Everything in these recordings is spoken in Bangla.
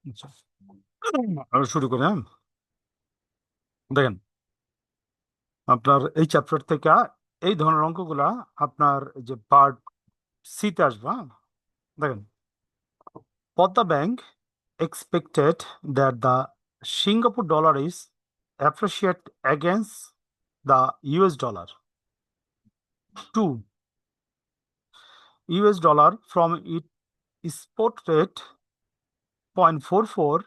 আচ্ছা, আরো শুরু করি। হ্যাঁ, দেখেন, আপনার এই চ্যাপ্টার থেকে এই ধরনের অঙ্কগুলা আপনার যে পার্ট সিতে আসবে। হ্যাঁ, দেখেন, Pradha Bank expected that the Singapore dollar is appreciate against the US dollar to US dollar from its spot rate 0.44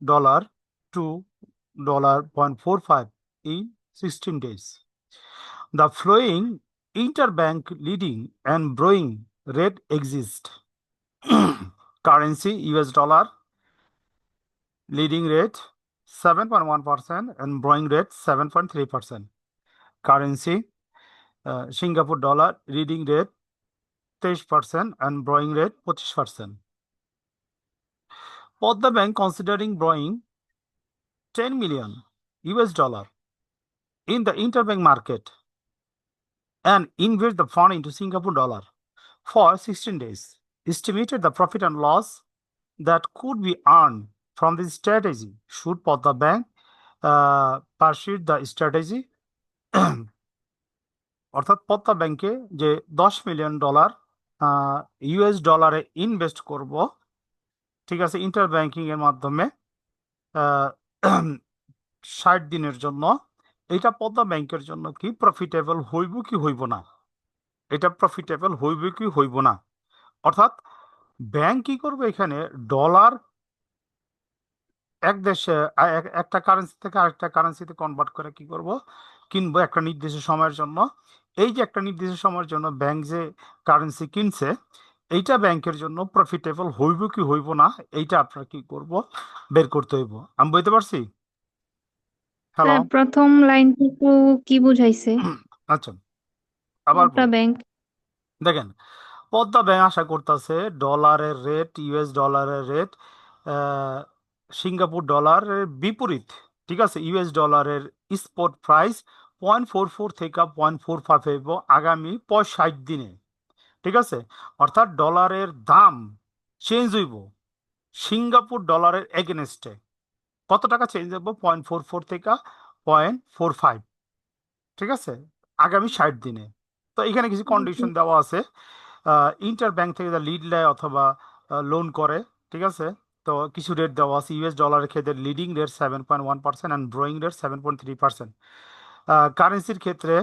dollar to $0.45 in 16 days. The flowing interbank leading and borrowing rate exist. Currency US dollar leading rate 7.1% and borrowing rate 7.3%. Currency Singapore dollar leading rate 23% and borrowing rate 25%. Pradha Bank considering borrowing 10 million US dollar in the interbank market and invest the fund into Singapore dollar for 16 days. Estimated the profit and loss that could be earned from this strategy. Should Pradha Bank pursue the strategy? অর্থাৎ পদ্মা ব্যাংকে যে $10 মিলিয়ন ইউএস ডলারে ইনভেস্ট করব, ঠিক আছে, ইন্টার ব্যাংকিং এর মাধ্যমে 60 দিনের জন্য, এটা পদ্মা ব্যাংকের জন্য কি প্রফিটেবল হইব কি হইব না? এটা প্রফিটেবল হইব কি হইব না? অর্থাৎ ব্যাংক কি করবে, এখানে ডলার এক দেশে একটা কারেন্সি থেকে আরেকটা কারেন্সিতে কনভার্ট করে কি করব, কিনবো একটা নির্দিষ্ট সময়ের জন্য। এই যে একটা নির্দিষ্ট সময়ের জন্য ব্যাংক যে কারেন্সি কিনছে, এইটা ব্যাংকের জন্য প্রফিটেবল হইব কি হইব না, এইটা আপনার কি করব, বের করতে হইব। আমি বলতে পারছি? হ্যালো, প্রথম লাইনটুকু কি বুঝাইছে? আচ্ছা, আবার পদ্মা ব্যাংক দেখেন, পদ্মা ব্যাংক আশা করতেছে ডলারের রেট, ইউএস ডলারের রেট সিঙ্গাপুর ডলারের বিপরীত, ঠিক আছে, ইউএস ডলারের স্পট প্রাইস 0.44 থেকে 0.45 হইব আগামী 65 দিনে, ঠিক আছে। অর্থাৎ ডলারের দাম চেঞ্জ হইব সিঙ্গাপুর ডলারের এগেনস্টে। কত টাকা চেঞ্জ হইব? 0.44 থেকে 0.45, ঠিক আছে, আগামী 60 দিনে। তো এখানে কিছু কন্ডিশন দেওয়া আছে। ইন্টার ব্যাংক থেকে যা লিড নেয় অথবা লোন করে, ঠিক আছে, তো কিছু রেট দেওয়া আছে। ইউএস ডলারের ক্ষেত্রে লিডিং রেট 7.1% অ্যান্ড ব্রোয়িং রেট 7.3%। কারেন্সির ক্ষেত্রে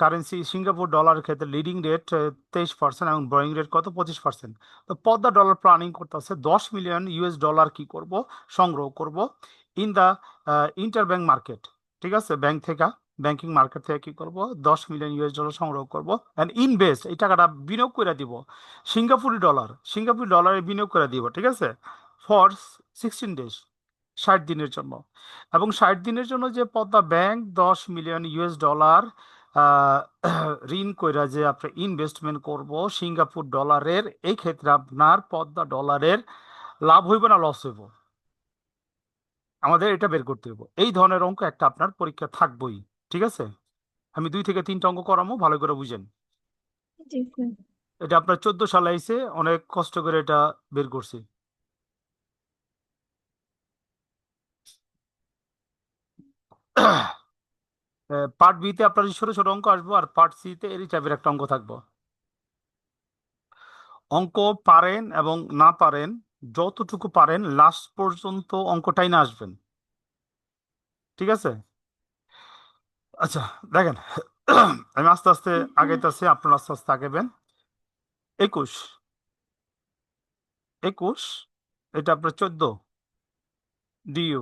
কারেন্সি সিঙ্গাপুর ডলারের ক্ষেত্রে লিডিং রেট 23% এবং ব্রোয়িং রেট কত? 25%। তো পদ্মা ডলার প্ল্যানিং করতেছে 10 মিলিয়ন ইউএস ডলার কি করব, সংগ্রহ করব in the inter bank market, ঠিক আছে, ব্যাংক থেকে, ব্যাংকিং মার্কেট থেকে কি করব, 10 মিলিয়ন ইউএস ডলার সংগ্রহ করব অ্যান্ড ইনভেস্ট, এই টাকাটা বিনিয়োগ করে দিব সিঙ্গাপুরি ডলারে বিনিয়োগ করে দিব, ঠিক আছে, ফর 16 ডেজ, 60 দিনের জন্য। এবং 60 দিনের জন্য যে Padma bank 10 million US dollar ঋণ কইরা যে আপনি ইনভেস্টমেন্ট করব সিঙ্গাপুর ডলারের, এই ক্ষেত্রে আপনার পদ্মা ডলারের লাভ হইব না লস হইব? আমাদের এটা বের করতে হবে। এই ধরনের অঙ্ক একটা আপনার পরীক্ষা থাকবেই। ঠিক আছে, আমি 2 থেকে 3টা অঙ্ক করামো, ভালো করে বুঝেন। জি স্যার। এটা আপনার 14 সালে আইছে, অনেক কষ্ট করে এটা বের করছি। পার্ট বি তে আপনার ছোট ছোট অঙ্ক আসবো, আর পার্ট সি তে এই টাইপের একটা অঙ্ক থাকবো। অঙ্ক পারেন এবং না পারেন, যতটুকু পারেন লাস্ট পর্যন্ত অঙ্কটাই না আসবেন। ঠিক আছে, আচ্ছা দেখেন। আমি আস্তে আস্তে জি স্যার। আগাইতেছি, আপনারা আস্তে আস্তে আগাবেন। 21, 21, এটা আপনার 14 ডিইউ,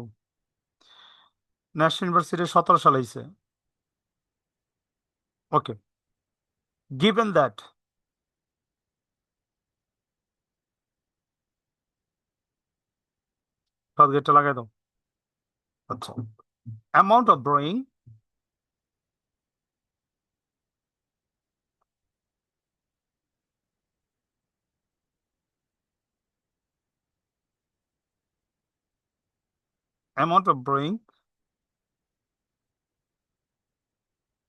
ন্যাশনাল ইউনিভার্সিটি 17 সালে হয়েছে। ওকে, গিভেন দ্যাট, গেটটা লাগাই দাও। আচ্ছা, amount of borrowing, amount of borrowing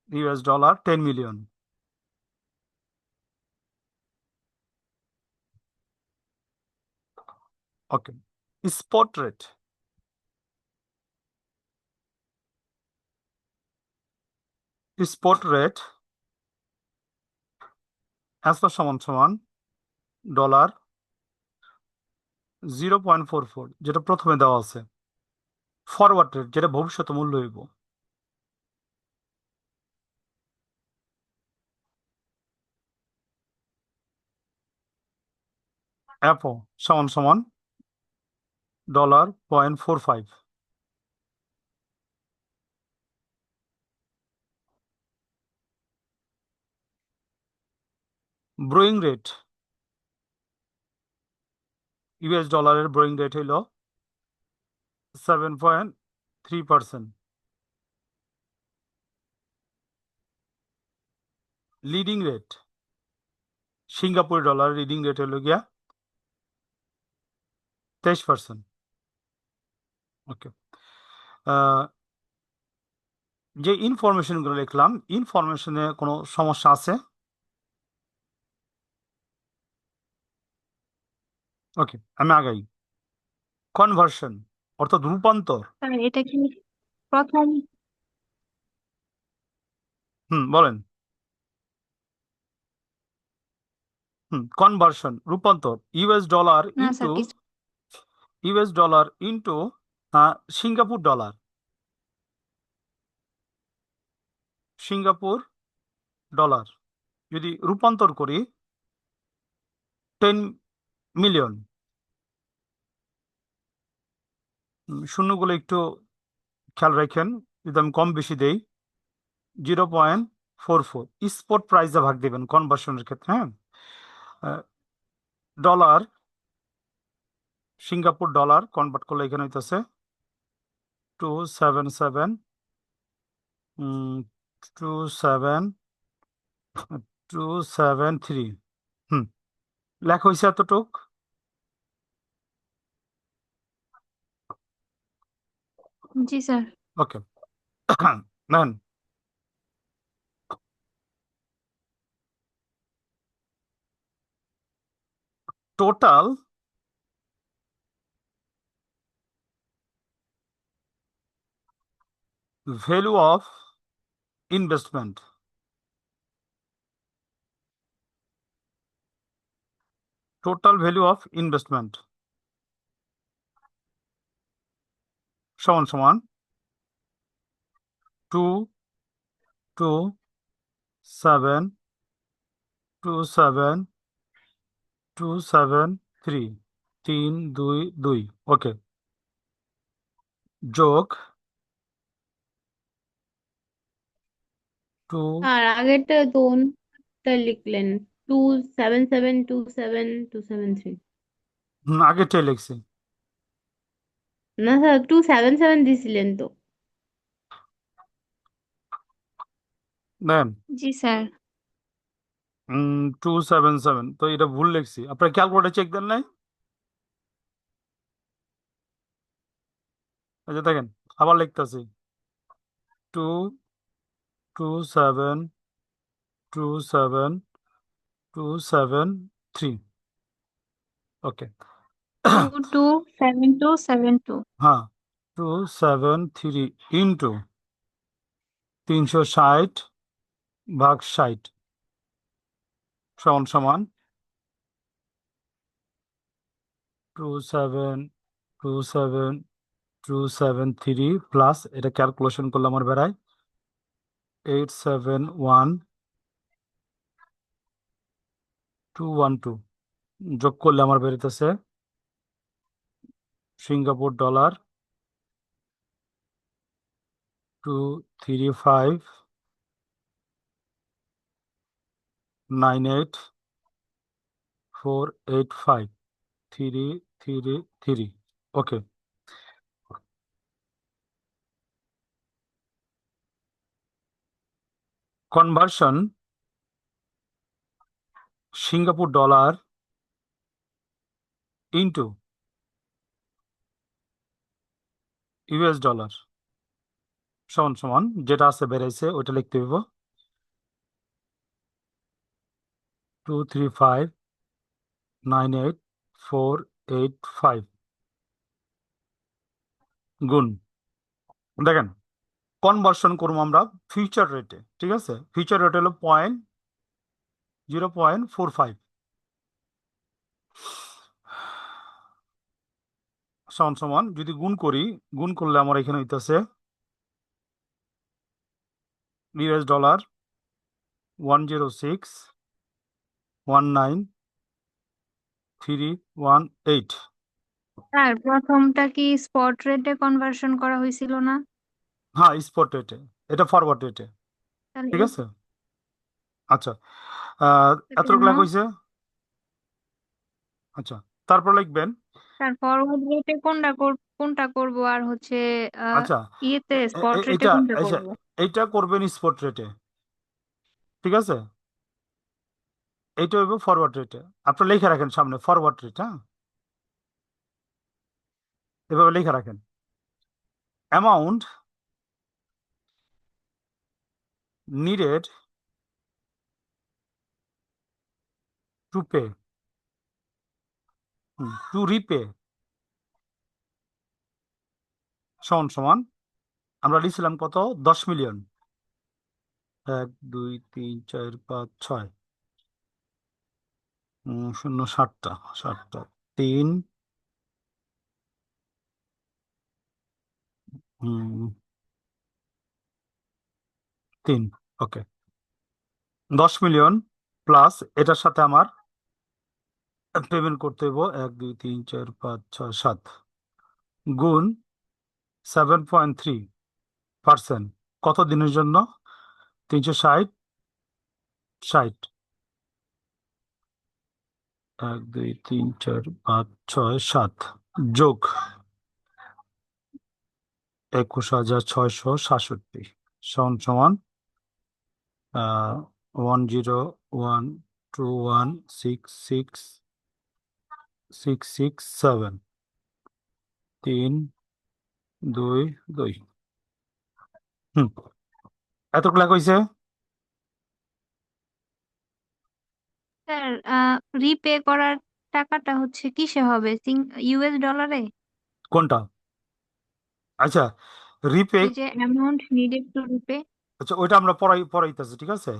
$, 10 million. Okay, spot rate, spot rate আসলে সমান সমান ডলার 0.44, যেটা প্রথমে দেওয়া আছে। ফরওয়ার্ড রেট, যেটা ভবিষ্যৎ মূল্য হইব। অ্যাপো সমান সমান ডলার 0.45। ব্রোয়িং রেট, $, ব্রোয়িং রেট হইল 7.3%। Leading rate, Singapore dollar leading rate হইল গিয়া 23%। ওকে, যে ইনফরমেশনগুলো লিখলাম, ইনফরমেশনে কোনো সমস্যা আছে? ওকে, আমি আগাই। কনভার্সন অর্থাৎ রূপান্তর। স্যার এটা কি প্রথম? বলেন। কনভার্সন রূপান্তর, না স্যার কিছু। US dollar into Singapore dollar, Singapore dollar যদি রূপান্তর করি 10 মিলিয়ন, শূন্যগুলো একটু খেয়াল রাখেন, যদি আমি কম বেশি দেই 0.44, স্পট প্রাইসে ভাগ দেবেন কনভার্সনের ক্ষেত্রে। হ্যাঁ, ডলার সিঙ্গাপুর ডলার কনভার্ট করলে এখানে হইতেছে 277, 27273। লেখা হয়েছে এতটুক। জি স্যার। ওকে, নেন। Total value of investment, total value of investment সমান সমান 2272723, 322। ওকে, যোগ টু, আর আগেরটা দোনটা লিখলেন 2772727 আগেরটাই লিখছি। না স্যার 277 দিছিলেন তো। দেন জি স্যার। 277, তো এটা ভুল লিখছি, আপনার ক্যালকুলেটার চেক দেন নাই? এই যে দেখেন আবার লিখতেছি 2272723 ওকে 227272 হ্যাঁ 273 ইন্টু 360/60 সমান সমান 2727273 প্লাস এটা ক্যালকুলেশন করলে আমার বেড়ায় 871212 যোগ করলে আমার বেরোতেছে Singapore dollar 23598485333 okay conversion Singapore dollar into US dollar সমান সমান যেটা আছে বেড়েছে ওইটা লিখতে হইব 2359848 গুণ দেখেন কনভার্সন করবো আমরা ফিউচার রেটে ঠিক আছে ফিউচার রেট হলো 0.45 সমান সমান যদি গুণ করি গুণ করলে আমার এখানে হইতেছে ইউএস ডলার 106,19318 স্যার প্রথমটা কি স্পট রেটে কনভার্সন করা হয়েছিল না? হ্যাঁ স্পট রেটে এটা ফরওয়ার্ড রেটে তাহলে ঠিক আছে আচ্ছা এটা এতটুকু কেন? লেখা হয়েছে আচ্ছা তারপর লিখবেন স্যার ফরওয়ার্ড রেটে কোনটা করব আর হচ্ছে আচ্ছা ইয়েতে স্পট রেটে এটা কোনটা আচ্ছা করব? এইটা করবেন স্পট রেটে ঠিক আছে এইটা হইব ফরওয়ার্ড রেটে আপনার লিখে রাখেন সামনে ফরওয়ার্ড রেট হ্যাঁ এভাবে লিখে রাখেন amount needed to pay to repay সমান সমান আমরা লিখছিলাম কত 10 মিলিয়ন 1 2 3 4 5 6 শূন্য ষাটটা ষাটটা 3 3 ওকে 10 মিলিয়ন প্লাস এটার সাথে আমার পেমেন্ট করতে হইব 1 2 3 4 5 6 7 গুণ 7.3% কত দিনের জন্য 360 ষাট 1 2 3 4 5 6 7 যোগ 21,667 সমান সমান 101216667 322 এতটুকু লেখা হয়েছে স্যার রিপে করার টাকাটা হচ্ছে কিসে হবে? ইউএস ডলারে? কোনটা আচ্ছা রিপে এই যে অ্যামাউন্ট নিডেড টু রিপে। আচ্ছা ওইটা আমরা পড়াইতেছি ঠিক আছে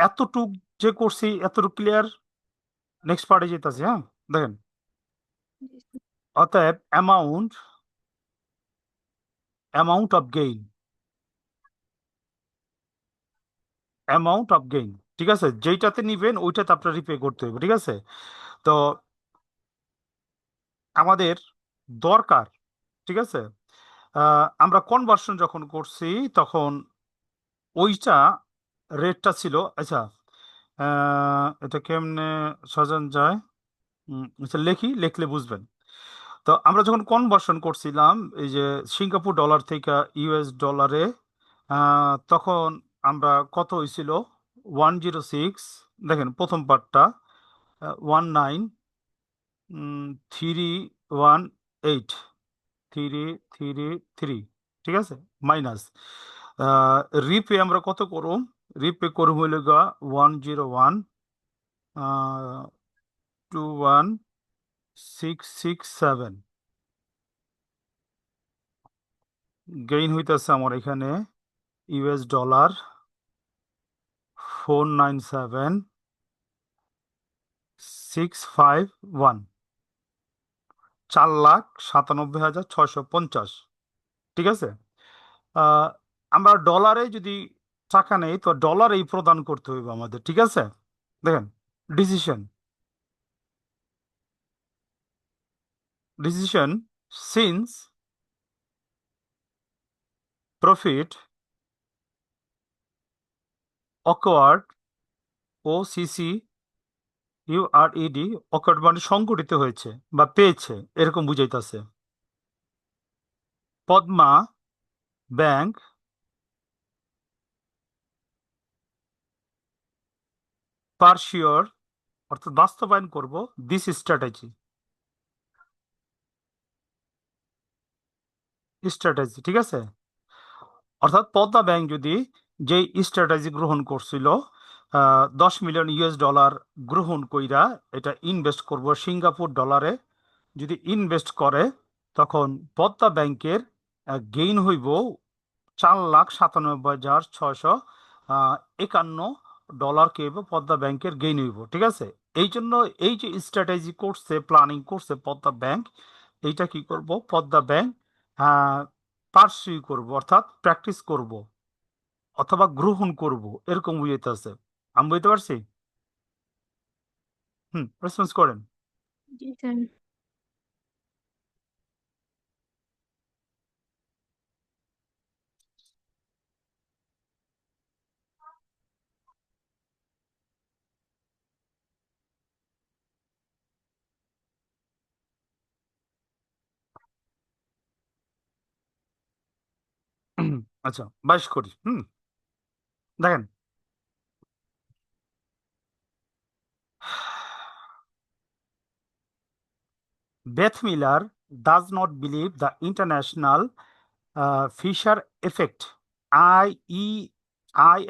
এতটুক যে করছি এতটুক ক্লিয়ার নেক্সট পার্টে যেতেছি হ্যাঁ দেখেন অতএব অ্যামাউন্ট অফ গেইন ঠিক আছে যেইটাতে নিবেন ওইটাতে আপনার রিপে করতে হবে ঠিক আছে তো আমাদের দরকার ঠিক আছে আমরা কনভার্সন যখন করছি তখন ওইটা রেটটা ছিল আচ্ছা এটা কেমনে সাজান যায় আচ্ছা লিখলে বুঝবেন তো আমরা যখন কনভার্সন করছিলাম এই যে সিঙ্গাপুর ডলার থেকে ইউএস ডলারে তখন আমরা কত হয়েছিল 106 দেখেন প্রথম পার্টটা 19318 333, ঠিক আছে, মাইনাস রিপে আমরা কত করব? রিপে করব হইল গা 101 21667, গেইন হইতেছে আমার এখানে ইউএস ডলার 497651, 4,97,650, ঠিক আছে। আহ, আমরা ডলারে যদি টাকা নেই তো ডলারেই প্রদান করতে হইবে আমাদের, ঠিক আছে। দেখেন, decision decision since profit awkward, O C C U R E D, awkward মানে সংঘটিত হয়েছে বা পেয়েছে, এরকম বুঝাইতেছে। পদ্মা ব্যাংক পারশিওর, অর্থাৎ বাস্তবায়ন করব দিস স্ট্র্যাটেজি, ঠিক আছে। অর্থাৎ পদ্মা ব্যাংক যদি যে স্ট্র্যাটেজি গ্রহণ করছিল, 10 মিলিয়ন ইউএস ডলার গ্রহণ কইরা এটা ইনভেস্ট করব সিঙ্গাপুর ডলারে, যদি ইনভেস্ট করে তখন পদ্মা ব্যাংকের গেইন হইব 4,97,651 কে পদ্মা ব্যাংকের গেইন হইব, ঠিক আছে। এই জন্য এই যে স্ট্র্যাটেজি করছে, প্ল্যানিং করছে পদ্মা ব্যাংক, এইটা কি করব পদ্মা ব্যাংক পার্সিউ করব, অর্থাৎ প্র্যাকটিস করব অথবা গ্রহণ করব, এরকম বুঝাইতেছে। আমি বুঝতে পারছি? রেসপন্স করেন। জি স্যার। আচ্ছা, 22 কোটি। দেখেন, Beth Miller does not believe the international Fisher effect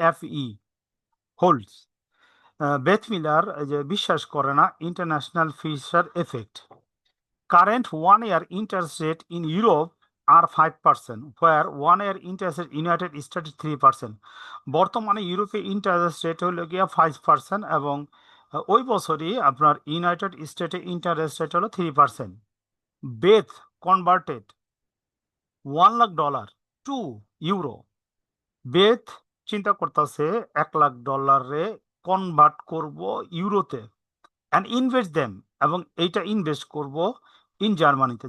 IFE holds. Beth Miller যে বিশ্বাস করে না international Fisher effect. Current 1 year interest rate in Europe are 5%, where 1 year interest rate United states 3%। বর্তমানে ইউরোপে ইন্টারেস্ট রেট হলো গিয়া 5% এবং ওই বছরই আপনার ইউনাইটেড স্টেটে ইন্টারেস্ট রেট হলো 3%। Beth converted $1 lakh to euro. Beth চিন্তা করতেছে $1 লাখ কনভার্ট করব ইউরোতে অ্যান্ড ইনভেস্ট দেম, এবং এইটা ইনভেস্ট করব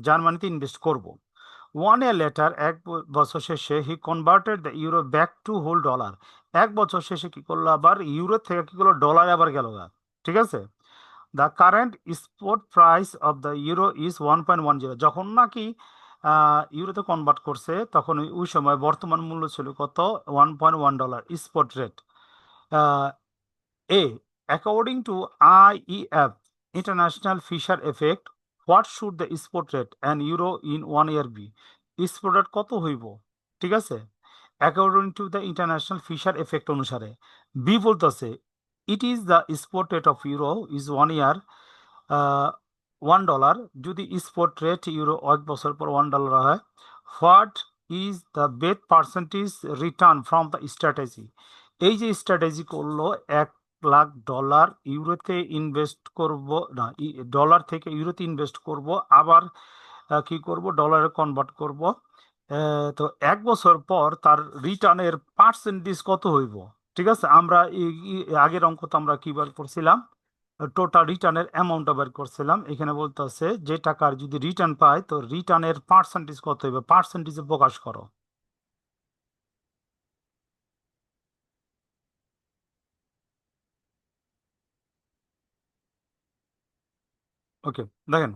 জার্মানিতে ইনভেস্ট করব। 1 year later, বছর শেষে he converted the euro back to whole dollar. 1 বছর শেষে কি করলো, আবার ইউরো থেকে কি করলো, ডলারে আবার গেল, ঠিক আছে। The current spot price of the euro is 1.10। যখন নাকি ইউরোতে কনভার্ট করছে তখন ওই সময় বর্তমান মূল্য ছিল কত, $1.1 spot rate. A. According to IEF, International Fisher Effect, what should the spot rate and euro in 1 year be? Spot rate কত হইব, ঠিক আছে, according to the international Fisher effect অনুসারে। বি বলতেছে it is the spot rate of euro is 1 year $1, যদি স্পট রেট ইউরো 1 বছর পর $1 হয়। What is the bathe percentage return from the strategy? এই যে স্ট্র্যাটেজি করলো, $1 লাখ ইউরোতে ইনভেস্ট করব না, ডলার থেকে ইউরোতে ইনভেস্ট করব, আবার কি করব, ডলারে কনভার্ট করব। তো 1 বছর পর তার রিটার্নের পার্সেন্টেজ কত হইব, ঠিক আছে। আমরা আগের অঙ্ক তো আমরা কি বার করছিলাম, টোটাল রিটার্নের অ্যামাউন্টটা বের করছিলাম। এখানে বলতেছে যে টাকার যদি রিটার্ন পায় তো রিটার্নের পার্সেন্টেজ কত হইবে, পার্সেন্টেজে প্রকাশ করো। ওকে, দেখেন।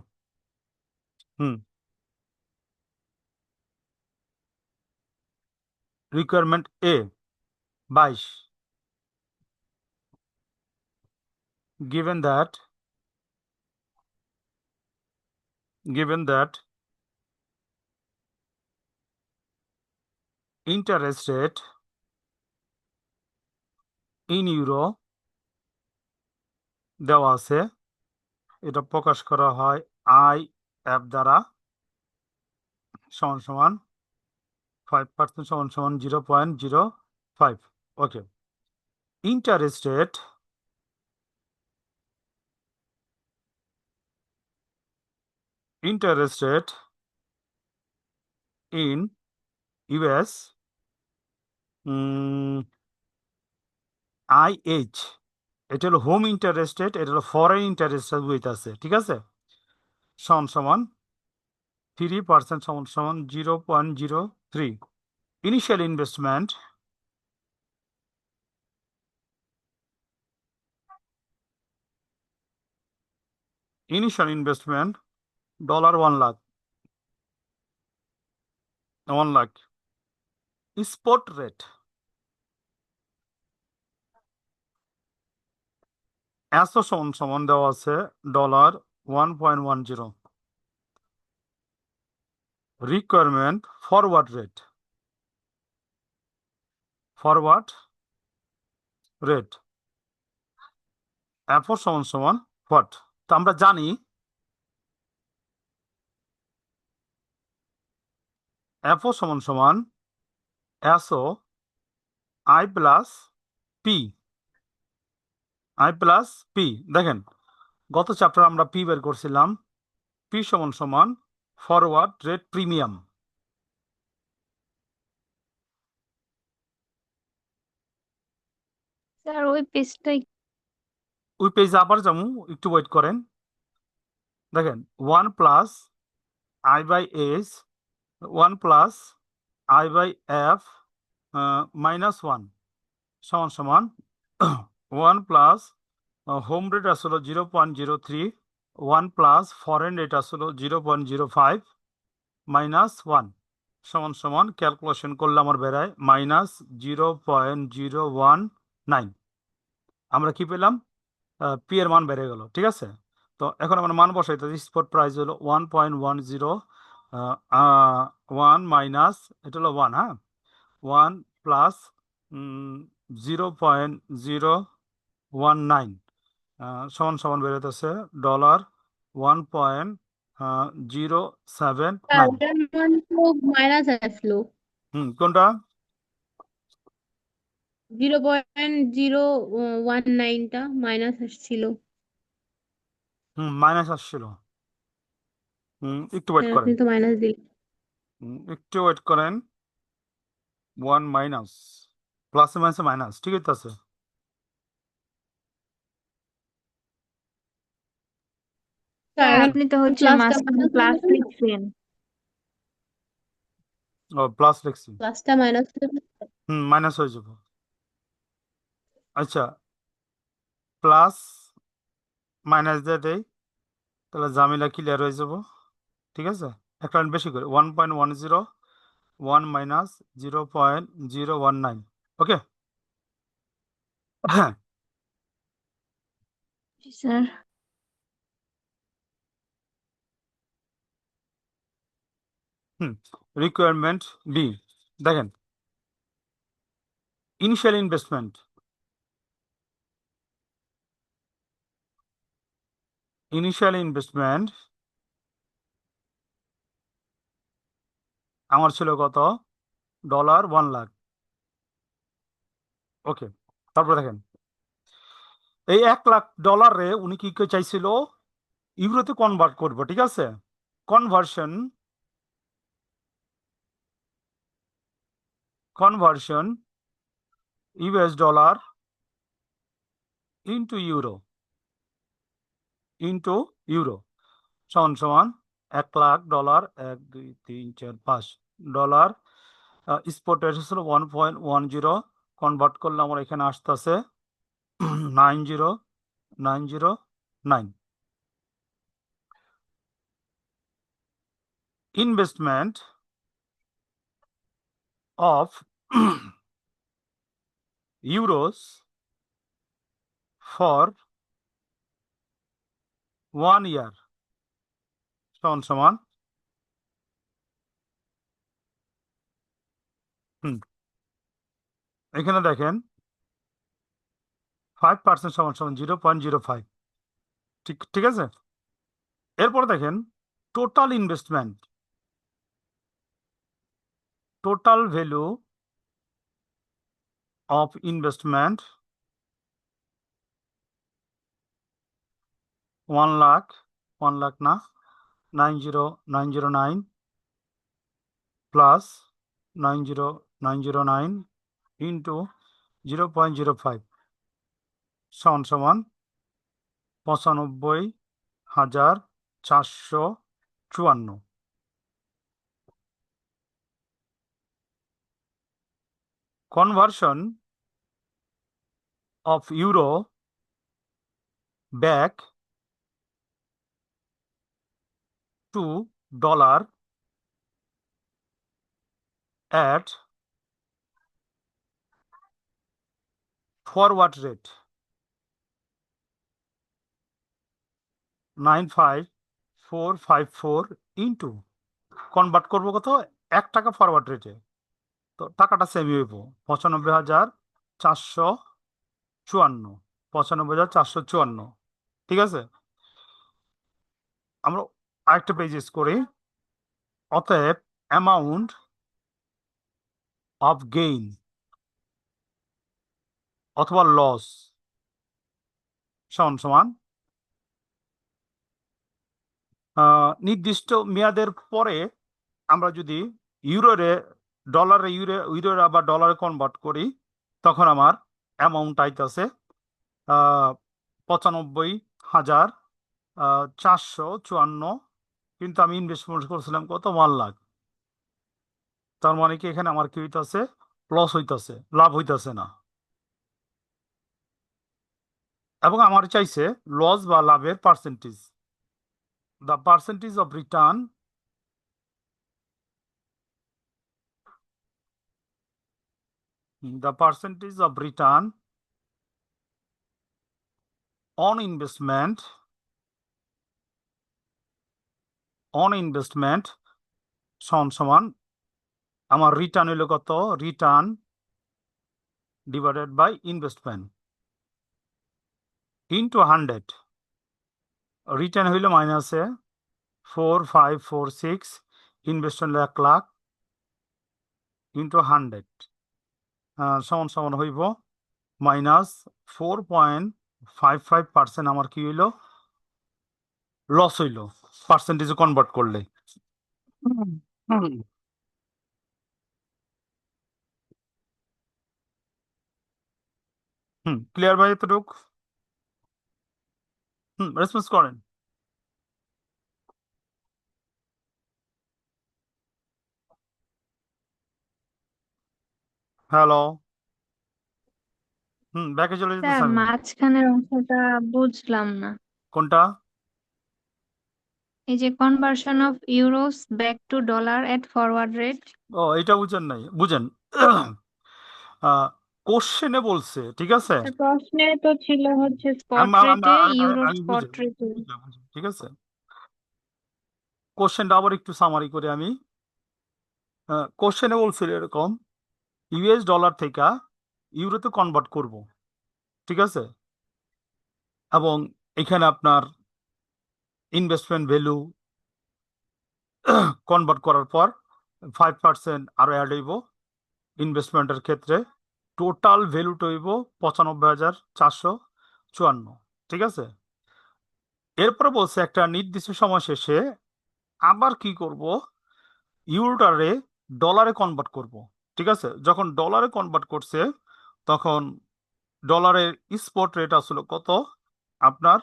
হুম রিকোয়ারমেন্ট এ 22, given that given that interest rate in euro দেওয়া আছে, এটা প্রকাশ করা হয় IF দ্বারা, সমান সমান 5% সমান সমান 0.05। Okay, interest rate in US IH, এটা হলো হোম ইন্টারেস্ট রেট, এটা হলো ফরেন ইন্টারেস্ট রেট হইতাছে, ঠিক আছে, সমান সমান 3% সমান সমান 0.03। Initial investment dollar 1 lakh, 1 lakh. Spot rate S O সমান সমান দেওয়া আছে dollar 1.10। Requirement forward rate F O সমান সমান হোয়াট, তো আমরা জানি এফও সমান সমান এসও আই প্লাস পি। দেখেন গত চ্যাপ্টার আমরা পি বের করছিলাম, পি সমান সমান ফরওয়ার্ড রেট প্রিমিয়াম। স্যার ওই পেজটাই ওই পেজে আবার যাবো, একটু ওয়েট করেন। দেখেন 1 plus I by S 1 plus I by F -1 সমান সমান 1 প্লাস হোম রেট আসলো 0.03, 1 প্লাস ফরেন রেট আসলো 0.05 -1 সমান সমান ক্যালকুলেশন করলে আমার বেড়ায় -0.019। আমরা কি পেলাম? পি এর মান বেড়ে গেল, ঠিক আছে। তো এখন আমার মান বসাইতে স্পট প্রাইস হলো 1.10, 1 মাইনাস এটা হলো 1, হ্যাঁ, 1 প্লাস 0.019 সমান সমান বেরোতেছে ডলার 1.079। ওটার মান তো মাইনাস আসলো, কোনটা? 0.019টা মাইনাস আসছিল। মাইনাস আসছিল। একটু ওয়েট হ্যাঁ, করেন, আপনি তো মাইনাস দিলেন। একটু ওয়েট করেন। 1 মাইনাস প্লাসে মাইনাসে মাইনাস, ঠিক আছে। স্যার এখন আপনি তো হচ্ছে প্লাসটা মাঝখানে মাইনাস হয়ে প্লাস যাবে না? লিখছেন। ও প্লাস লিখছি, প্লাসটা মাইনাস হয়ে যাবে। মাইনাস হয়ে যাবে। আচ্ছা, প্লাস মাইনাস দিয়ে দেই, তাহলে ঝামেলা ক্লিয়ার হয়ে যাব, ঠিক আছে। একটা লাইন বেশি করে 1.10, 1 মাইনাস 0.019। ওকে, হ্যাঁ। জি, স্যার। রিকোয়ারমেন্ট বি, দেখেন ইনিশিয়াল ইনভেস্টমেন্ট আমার ছিল কত? ডলার 1 লাখ। ওকে, তারপর দেখেন এই $1 লাখ উনি কি চাইছিল? ইউরোতে কনভার্ট করবো, ঠিক আছে। Conversion US dollar into euro সমান সমান $1 লাখ, 1 2 3 4 5 ডলার। স্পট রেট হচ্ছিল 1.10, কনভার্ট করলে আমার এখানে আসতেছে 90909। ইনভেস্টমেন্ট অফ ইউরোস ফর 1 ইয়ার সমান সমান হুম এখানে দেখেন 5% সমান সমান 0.05, ঠিক ঠিক আছে। এরপর দেখেন total investment, total value of investment 1 lakh, 1 lakh না, 90909 প্লাস 90909 ইন্টু 0.05 সমান সমান 95,454। Conversion of euro back to dollar at forward rate 95454 into convert করবো কত, 1 টাকা ফরওয়ার্ড রেটে, তো টাকাটা সেমই হইব 95,454, 95,454, ঠিক আছে। আমরা আরেকটা পেজেস করি। অতএব অ্যামাউন্ট অফ গেইন অথবা লস সমান সমান নির্দিষ্ট মেয়াদের পরে আমরা যদি ইউরোরে ডলারে ইউরোরে আবার ডলারে কনভার্ট করি, তখন আমার অ্যামাউন্ট আইতেছে 95,454, কিন্তু আমি ইনভেস্টমেন্ট করছিলাম কত, 1 লাখ। তার মানে কি এখানে আমার কি হইতাছে, লস হইতাছে, লাভ হইতাছে না। এবং আমার চাইছে লস বা লাভের percentage, the percentage of return the percentage of return on investment সমান সমান আমার রিটার্ন হইল কত, return divided by investment into 100। Return হইল মাইনাসে 4546, ইনভেস্টমেন্ট 1 লাখ ইন্টু 100 সমান সমান হইব -4.55%। আমার কি হইল, লস হইল পার্সেন্টেজে কনভার্ট করলে। ক্লিয়ার ভাই এতটুক? রেসপন্স করেন। হ্যালো, ব্যাকে চলে যেতেছে স্যার আমি। মাঝখানের অংশটা বুঝলাম না। কোনটা? এই যে conversion of euros back to dollar at forward rate. ও, এটা বুঝেন নাই, বুঝেন। কোশ্চেনে বলছে, ঠিক আছে। প্রশ্নে তো ছিল হচ্ছে স্পট আমি আমি রেটে আমি ইউরোর আমি স্পট বুঝে রেটে। বুঝে, ঠিক আছে। কোশ্চেনটা আবার একটু সামারি করে আমি, কোশ্চেনে বলছিল এরকম, ইউএস ডলার থেকে ইউরোতে কনভার্ট করব, ঠিক আছে। এবং এখানে আপনার ইনভেস্টমেন্ট ভ্যালু কনভার্ট করার পর 5% আরো অ্যাড হইব ইনভেস্টমেন্টের ক্ষেত্রে, টোটাল ভ্যালুটা হইব 95,454, ঠিক আছে। এরপরে বলছে একটা নির্দিষ্ট সময় শেষে আবার কি করব, ইউরোটারে ডলারে কনভার্ট করব, ঠিক আছে। যখন ডলারে কনভার্ট করছে, তখন ডলারের স্পট রেট আসলো কত, আপনার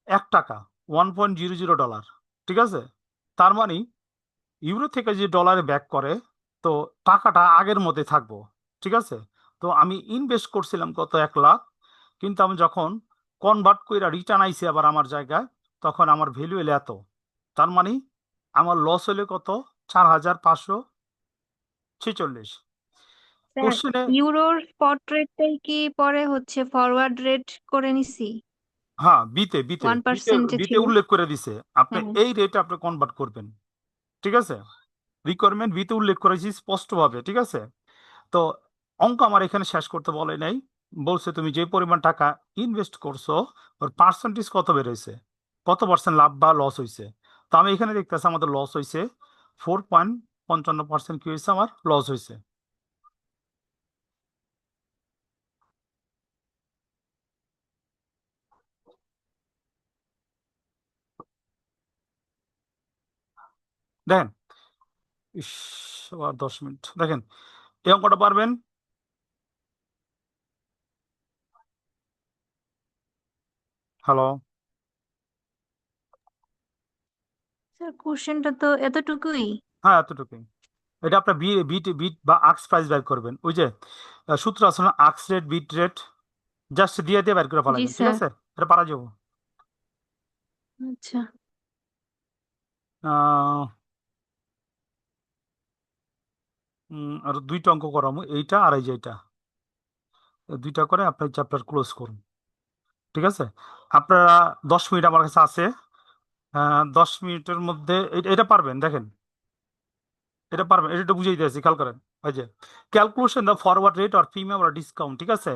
1 টাকা, $1.00, ঠিক আছে। তার মানে ইউরো থেকে যে ডলারে ব্যাক করে, তো টাকাটা আগের মধ্যে থাকবো, ঠিক আছে। তো আমি ইনভেস্ট করছিলাম কত, 1 লাখ, কিন্তু আমি যখন কনভার্ট করে রিটার্ন আইছি আবার আমার জায়গায়, তখন আমার ভ্যালু এলো এত। তার মানে আমার লস হলে কত, 4,546। স্যার কোশ্চেনে, ইউরোর স্পট রেটটাই কি পরে হচ্ছে ফরওয়ার্ড রেট করে নিছি? হ্যাঁ, বিতে বিতে বিতে 1% যে বিতে ছিল। উল্লেখ করে দিছে আপনি হ্যাঁ। এই রেটে আপনি কনভার্ট করবেন, ঠিক আছে। রিকোয়ারমেন্ট বিতে উল্লেখ করেছি স্পষ্টভাবে, ঠিক আছে। তো অঙ্ক আমার এখানে শেষ করতে বলে নাই, বলছে তুমি যে পরিমাণ টাকা ইনভেস্ট করছো ওর পার্সেন্টেজ কত বেড়েছে, কত পার্সেন্ট লাভ বা লস হয়েছে। তো আমি এখানে দেখতেছি আমাদের লস হয়েছে 4.55%। কি হয়েছে? আমার লস হয়েছে। দেখেন, ইস, আবার 10 মিনিট। দেখেন এই অঙ্কটা পারবেন? হ্যালো? স্যার কোশ্চেনটা তো এতটুকুই। হ্যাঁ, এতটুকুই। এটা আপনার বিট বিট বা আর্কস প্রাইস বের করবেন, ওই যে সূত্র আছে না, arcs rate bit rate, just দিয়ে দিয়ে বের করে জি ফেলাবেন, ঠিক স্যার। আছে? এটা পারা যাবো। আচ্ছা আহ আর দুইটা অঙ্ক করামো, এইটা আর এই যে এটা, এই দুইটা করে আপনার চ্যাপ্টার ক্লোজ করুন, ঠিক আছে? আপনারা 10 মিনিট আমার কাছে আছে। 10 মিনিটের মধ্যে এটা পারবেন। দেখেন এটা পারবেন, এটা একটু বুঝিয়ে দিয়েছি, খেয়াল করেন। ওই যে calculation the forward rate or premium আর ডিসকাউন্ট, ঠিক আছে?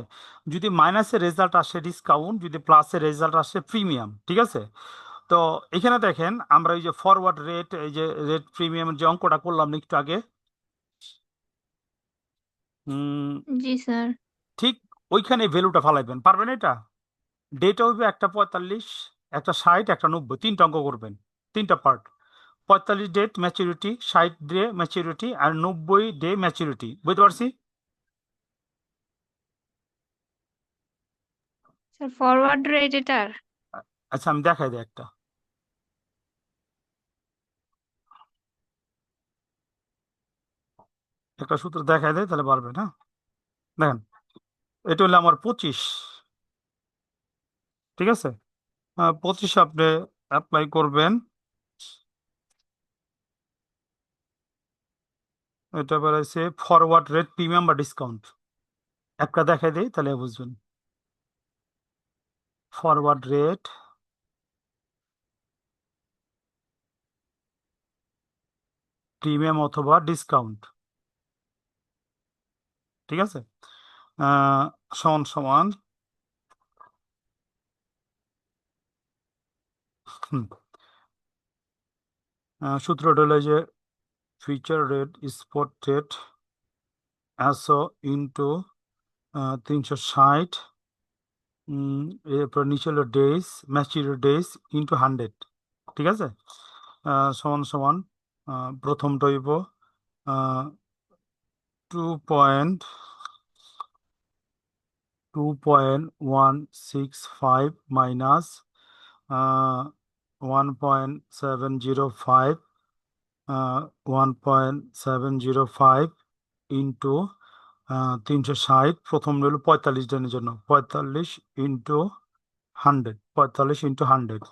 যদি মাইনাসের রেজাল্ট আসে ডিসকাউন্ট, যদি প্লাসের রেজাল্ট আসে প্রিমিয়াম, ঠিক আছে? তো এখানে দেখেন আমরা এই যে ফরওয়ার্ড রেট, এই যে রেট প্রিমিয়ামের যে অঙ্কটা করলাম না একটু আগে, জি স্যার। ঠিক ওইখানে ভ্যালুটা ফালাইবেন, পারবেন এটা? ডেটা হইবে একটা 45, একটা 60, একটা 90, তিনটা অঙ্ক করবেন, তিনটা part. 45 date maturity, 60 day maturity, আর 90 ডে ম্যাচুরিটি। বুঝতে পারছি? স্যার ফরওয়ার্ড রেট এটার। আচ্ছা আমি দেখাই দিই একটা, একটা সূত্র দেখাই দেয় তাহলে পারবেন। হ্যাঁ, দেখেন এটা হলো আমার 25, ঠিক আছে? 25 আপনি অ্যাপ্লাই করবেন। এটা বেড়াইছে ফরওয়ার্ড রেট প্রিমিয়াম বা ডিসকাউন্ট, একটা দেখাই দেই তাহলে বুঝবেন। ফরওয়ার্ড রেট প্রিমিয়াম অথবা ডিসকাউন্ট, ঠিক আছে? সমান সমান সূত্রটা হলো যে ফিউচার রেট স্পট রেট একশো ইন্টু 360, এরপর নিচে হলো ডেজ, ম্যাচিউর ডেজ ইন্টু 100, ঠিক আছে? সমান সমান প্রথমটা হইব 2.165 মাইনাস 1.705, 1.705 ইন্টু 360, প্রথম হলো 45 দিনের জন্য, 45 ইন্টু 100, 45 ইন্টু 100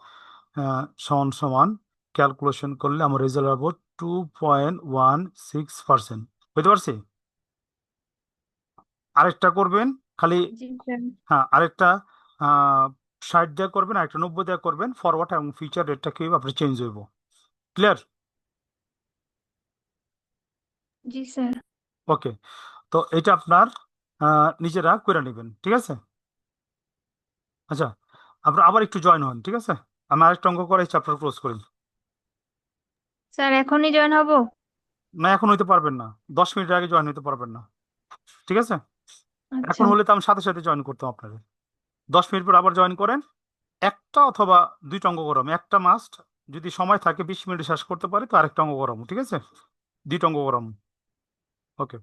সমান সমান ক্যালকুলেশন করলে আমার রেজাল্ট হবো 2.16%। বুঝতে পারছি? আরেকটা করবেন খালি, জি স্যার। হ্যাঁ আরেকটা 60 দেওয়া করবেন, আরেকটা 90 দেওয়া করবেন, ফরওয়ার্ড এবং ফিউচার রেটটা কি আপনার চেঞ্জ হইব। ক্লিয়ার? জি স্যার। ওকে, তো এটা আপনার নিজেরা করে নেবেন, ঠিক আছে? আচ্ছা, আপনার আবার একটু জয়েন হন, ঠিক আছে? আমি আরেকটা অঙ্ক করে চ্যাপ্টার ক্লোজ করি। স্যার এখনই জয়েন হব? না, এখন হইতে পারবেন না, 10 মিনিটের আগে জয়েন হইতে পারবেন না, ঠিক আছে? আচ্ছা এখন হলে তো আমি সাথে সাথে জয়েন করতাম আপনাদের। 10 মিনিট পর আবার জয়েন করেন, একটা অথবা দুইটা অঙ্ক করাম, একটা মাস্ট, যদি সময় থাকে 20 মিনিটে শেষ করতে পারি তো আরেকটা অঙ্ক করাম, ঠিক আছে? দুইটা অঙ্ক করাম। ওকে।